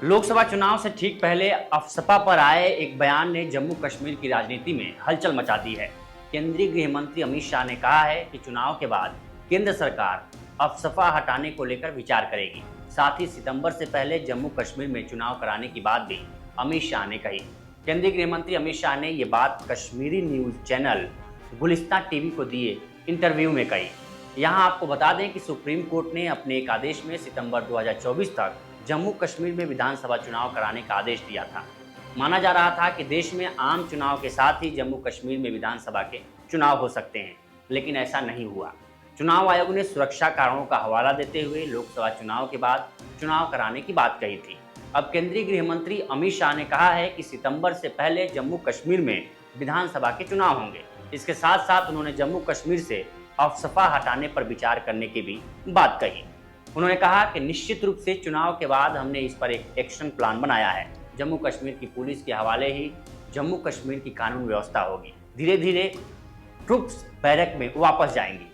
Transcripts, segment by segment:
लोकसभा चुनाव से ठीक पहले अफसपा पर आए एक बयान ने जम्मू कश्मीर की राजनीति में हलचल मचा दी है। केंद्रीय गृह मंत्री अमित शाह ने कहा है कि चुनाव के बाद केंद्र सरकार अफसपा हटाने को लेकर विचार करेगी। साथ ही सितंबर से पहले जम्मू कश्मीर में चुनाव कराने की बात भी अमित शाह ने कही। केंद्रीय गृह मंत्री अमित शाह ने ये बात Kashmiri news channel Gulistan TV को दिए इंटरव्यू में कही। यहाँ आपको बता दें कि सुप्रीम कोर्ट ने अपने एक आदेश में सितंबर 2024 तक जम्मू कश्मीर में विधानसभा चुनाव कराने का आदेश दिया था। माना जा रहा था कि देश में आम चुनाव के साथ ही जम्मू कश्मीर में विधानसभा के चुनाव हो सकते हैं, लेकिन ऐसा नहीं हुआ। चुनाव आयोग ने सुरक्षा कारणों का हवाला देते हुए लोकसभा चुनाव के बाद चुनाव कराने की बात कही थी। अब केंद्रीय गृह मंत्री अमित शाह ने कहा है कि सितंबर से पहले जम्मू कश्मीर में विधानसभा के चुनाव होंगे। इसके साथ साथ उन्होंने जम्मू कश्मीर से अफसपा हटाने पर विचार करने की भी बात कही। उन्होंने कहा कि निश्चित रूप से चुनाव के बाद हमने इस पर एक एक्शन प्लान बनाया है। जम्मू कश्मीर की पुलिस के हवाले ही जम्मू कश्मीर की कानून व्यवस्था होगी। धीरे धीरे ट्रुप्स बैरक में वापस जाएंगी।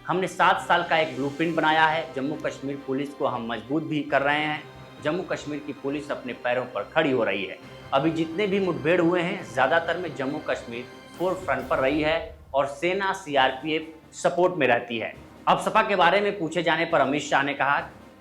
हमने 7 साल का एक ब्लूप्रिंट बनाया है। जम्मू कश्मीर पुलिस को हम मजबूत भी कर रहे हैं। जम्मू कश्मीर की पुलिस अपने पैरों पर खड़ी हो रही है। अभी जितने भी मुठभेड़ हुए हैं, ज़्यादातर में जम्मू कश्मीर फोर फ्रंट पर रही है और सेना सीआरपीएफ सपोर्ट में रहती है। अफसपा के बारे में पूछे जाने पर अमित शाह ने कहा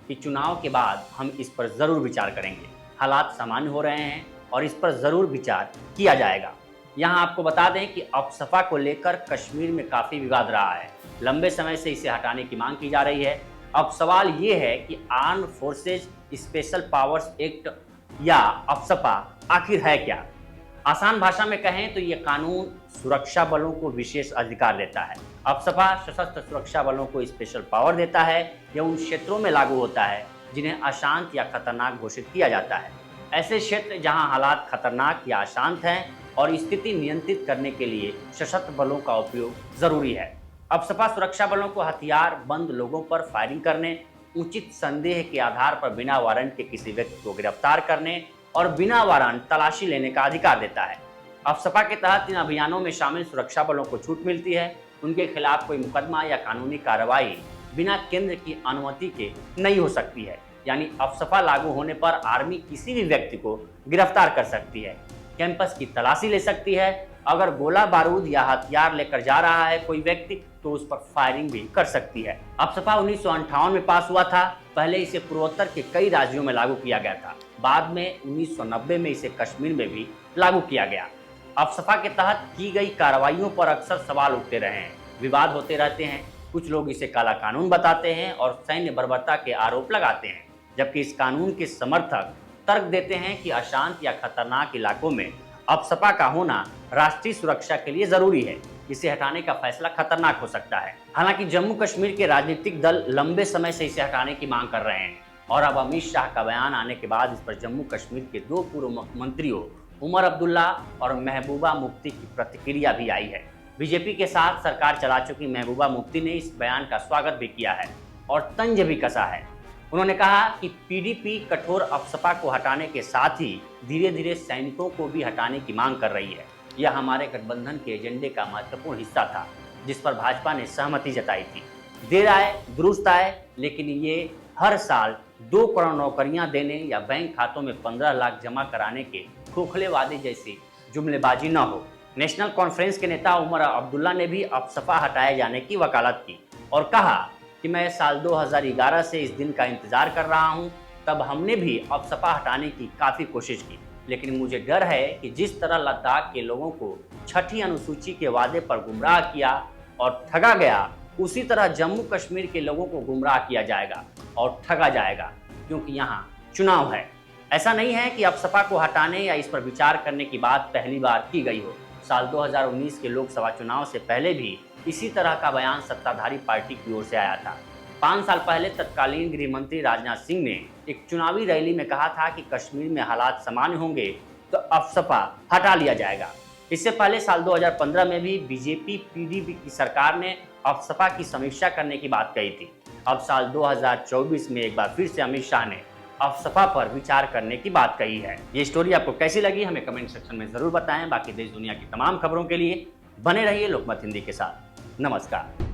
कि चुनाव के बाद हम इस पर ज़रूर विचार करेंगे। हालात सामान्य हो रहे हैं और इस पर ज़रूर विचार किया जाएगा। यहाँ आपको बता दें कि अफसपा को लेकर कश्मीर में काफ़ी विवाद रहा है। लंबे समय से इसे हटाने की मांग की जा रही है। अब सवाल ये है कि armed forces special powers act या अफसपा आखिर है क्या। आसान भाषा में कहें तो ये कानून सुरक्षा बलों को विशेष अधिकार देता है। अफसपा सशस्त्र सुरक्षा बलों को स्पेशल पावर देता है। यह उन क्षेत्रों में लागू होता है जिन्हें अशांत या खतरनाक घोषित किया जाता है। ऐसे क्षेत्र जहां हालात खतरनाक या अशांत हैं और स्थिति नियंत्रित करने के लिए सशस्त्र बलों का उपयोग जरूरी है। अफसपा सुरक्षा बलों को हथियार बंद लोगों पर फायरिंग करने, उचित संदेह के आधार पर बिना वारंट के किसी व्यक्ति को गिरफ्तार करने और बिना वारंट तलाशी लेने का अधिकार देता है। अफसपा के तहत इन अभियानों में शामिल सुरक्षा बलों को छूट मिलती है। उनके खिलाफ कोई मुकदमा या कानूनी कार्रवाई बिना केंद्र की अनुमति के नहीं हो सकती है। यानी अफसपा लागू होने पर आर्मी किसी भी व्यक्ति को गिरफ्तार कर सकती है, कैंपस की तलाशी ले सकती है। अगर गोला बारूद या हथियार लेकर जा रहा है कोई व्यक्ति तो उस पर फायरिंग भी कर सकती है। अफसपा 1958 में पास हुआ था। पहले इसे पूर्वोत्तर के कई राज्यों में लागू किया गया था। बाद में 1990 में इसे कश्मीर में भी लागू किया गया। अफसपा के तहत की गई कार्रवाइयों पर अक्सर सवाल उठते रहे हैं, विवाद होते रहते हैं। कुछ लोग इसे काला कानून बताते हैं और सैन्य बर्बरता के आरोप लगाते हैं, जबकि इस कानून के समर्थक तर्क देते हैं कि अशांत या खतरनाक इलाकों में अफसपा का होना राष्ट्रीय सुरक्षा के लिए जरूरी है। इसे हटाने का फैसला खतरनाक हो सकता है। हालांकि जम्मू कश्मीर के राजनीतिक दल लंबे समय से इसे हटाने की मांग कर रहे हैं और अब अमित शाह का बयान आने के बाद इस पर जम्मू कश्मीर के 2 पूर्व मुख्यमंत्रियों उमर अब्दुल्ला और महबूबा मुफ्ती की प्रतिक्रिया भी आई है। बीजेपी के साथ सरकार चला चुकी महबूबा मुफ्ती ने इस बयान का स्वागत भी किया है और तंज भी कसा है। उन्होंने कहा कि पीडीपी कठोर अफसपा को हटाने के साथ ही धीरे धीरे सैनिकों को भी हटाने की मांग कर रही है। यह हमारे गठबंधन के एजेंडे का महत्वपूर्ण हिस्सा था, जिस पर भाजपा ने सहमति जताई थी। देर आए दुरुस्त आए, लेकिन ये हर साल 2 करोड़ नौकरियां देने या बैंक खातों में 15 लाख जमा कराने के खोखले वादे जैसी जुमलेबाजी न हो। नेशनल कॉन्फ्रेंस के नेता उमर अब्दुल्ला ने भी अफसपा हटाए जाने की वकालत की और कहा कि मैं साल 2011 से इस दिन का इंतजार कर रहा हूं। तब हमने भी अफसपा हटाने की काफ़ी कोशिश की, लेकिन मुझे डर है कि जिस तरह लद्दाख के लोगों को 6ठी अनुसूची के वादे पर गुमराह किया और ठगा गया, उसी तरह जम्मू कश्मीर के लोगों को गुमराह किया जाएगा और ठगा जाएगा, क्योंकि यहाँ चुनाव है। ऐसा नहीं है कि अफसपा को हटाने या इस पर विचार करने की बात पहली बार की गई हो। साल 2019 के लोकसभा चुनाव से पहले भी इसी तरह का बयान सत्ताधारी पार्टी की ओर से आया था। 5 साल पहले तत्कालीन गृह मंत्री राजनाथ सिंह ने एक चुनावी रैली में कहा था कि कश्मीर में हालात सामान्य होंगे तो अफसपा हटा लिया जाएगा। इससे पहले साल 2015 में भी बीजेपी पीडीपी की सरकार ने अफसपा की समीक्षा करने की बात कही थी। अब साल 2024 में एक बार फिर से अमित शाह ने अफसपा पर विचार करने की बात कही है। ये स्टोरी आपको कैसी लगी हमें कमेंट सेक्शन में जरूर बताएं। बाकी देश दुनिया की तमाम खबरों के लिए बने रहिए लोकमत हिंदी के साथ। नमस्कार।